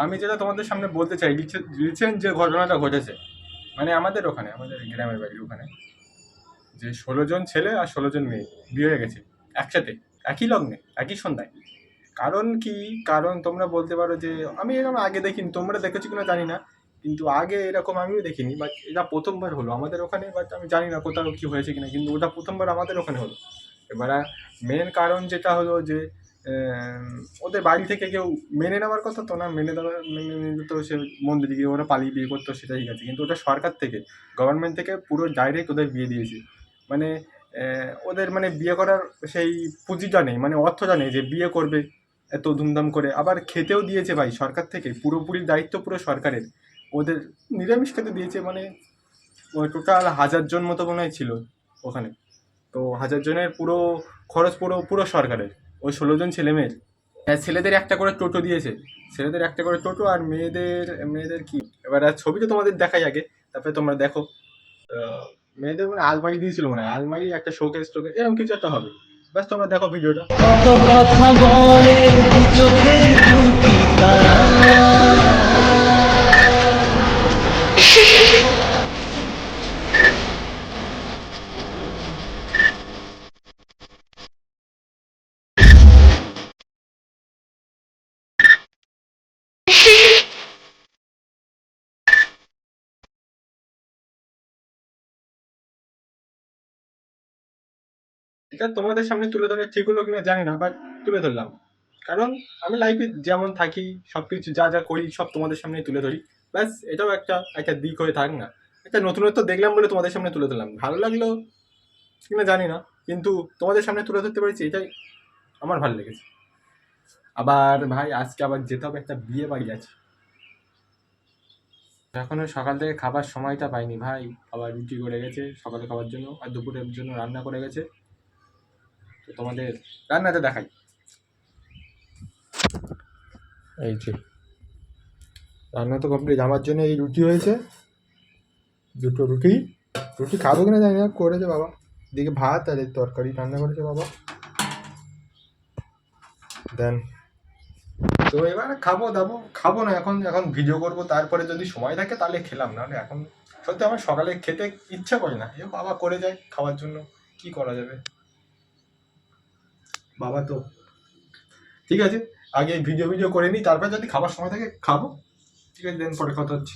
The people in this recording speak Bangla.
আমি যেটা তোমাদের সামনে বলতে চাই, রিসেন্ট যে ঘটনাটা ঘটেছে, মানে আমাদের ওখানে, আমাদের গ্রামের বাড়ির ওখানে, যে 16 জন ছেলে আর 16 জন মেয়ে বিয়ে হয়ে গেছে একসাথে, একই লগ্নে, একই সন্ধ্যায়। কারণ কি? কারণ তোমরা বলতে পারো যে আমি এরকম আগে দেখিনি, তোমরা দেখেছো কিনা জানি না, কিন্তু আগে এরকম আমিও দেখিনি, বাট এটা প্রথমবার হলো আমাদের ওখানে। বাট আমি জানি না কোথাও কি হয়েছে কিনা, কিন্তু ওটা প্রথমবার আমাদের ওখানে হলো। এবার মেন কারণ যেটা হলো যে ওদের বাড়ি থেকে কেউ মেনে নেওয়ার কথা তো না, মেনে নিলে তো সে মন্দিরে গিয়ে ওরা পালিয়ে বিয়ে করতো, সেটা ঠিক আছে, কিন্তু ওটা সরকার থেকে, গভর্নমেন্ট থেকে পুরো ডাইরেক্ট ওদের বিয়ে দিয়েছে। মানে ওদের মানে বিয়ে করার সেই পুঁজিটা নেই, মানে অর্থটা নেই যে বিয়ে করবে এত ধুমধাম করে। আবার খেতেও দিয়েছে ভাই সরকার থেকে, পুরোপুরি দায়িত্ব পুরো সরকারের। ওদের নিরামিষ খেতে দিয়েছে, মানে ওই টোটাল 1000 জন মতো মনে হয় ছিল ওখানে। তো 1000 জনের পুরো খরচ পুরো পুরো সরকারের, ওই 16 জন ছেলে মেয়ের। হ্যাঁ, ছেলেদের একটা করে টোটো দিয়েছে, ছেলেদের একটা করে টোটো, আর মেয়েদের মেয়েদের কি, এবার ছবি তো তোমাদের দেখাই আগে, তারপরে তোমরা দেখো। মেয়েদের মানে আলমারি দিয়েছিল, মানে আলমারি একটা শোকেস টোকেস এরকম কিছু একটা হবে। ব্যাস তোমরা দেখো ভিডিওটা। কত কথা বলে দু চোখের দুটি তারা। এটা তোমাদের সামনে তুলে ধরে ঠিক হলো কিনা জানি না, বাট তুলে ধরলাম। কারণ আমি লাইফে যেমন থাকি, সবকিছু যা যা করি সব তোমাদের সামনে তুলে ধরি। ব্যাস এটাও একটা একটা দিক হয়ে থাক না, একটা নতুনত্ব দেখলাম বলে তোমাদের সামনে তুলে ধরলাম। ভালো লাগলো কিনা জানি না, কিন্তু তোমাদের সামনে তুলে ধরতে পেরেছি, এটাই আমার ভালো লেগেছে। আবার ভাই আজকে আবার যেতে হবে, একটা বিয়ে বাড়ি আছে। এখনো সকাল থেকে খাবার সময়টা পাইনি ভাই। আবার রুটি করে গেছে সকালে খাবার জন্য, আর দুপুরের জন্য রান্না করে গেছে। তো তোমাদের রান্নাটা দেখাই। এই যে রান্না তো কমপ্লিট, আমার জন্য এই রুটি হয়েছে, দুটো রুটি। রুটি খাবো কিনা জানি না, করেছে বাবা। এদিকে ভাত আর এই তরকারি রান্না করেছে বাবা। দেন তো এবার খাবো দাবো, খাবো না এখন, এখন ভিডিও করবো, তারপরে যদি সময় থাকে তাহলে খেলাম, নাহলে এখন সত্যি আমার সকালে খেতে ইচ্ছা করে না। এ বাবা করে যায় খাওয়ার জন্য, কি করা যাবে। বাবা তো ঠিক আছে, আগে ভিডিও ভিডিও করে নিই, তারপর যদি খাবার সময় থাকে খাবো। ঠিক আছে, দেন পরে কথা হচ্ছে।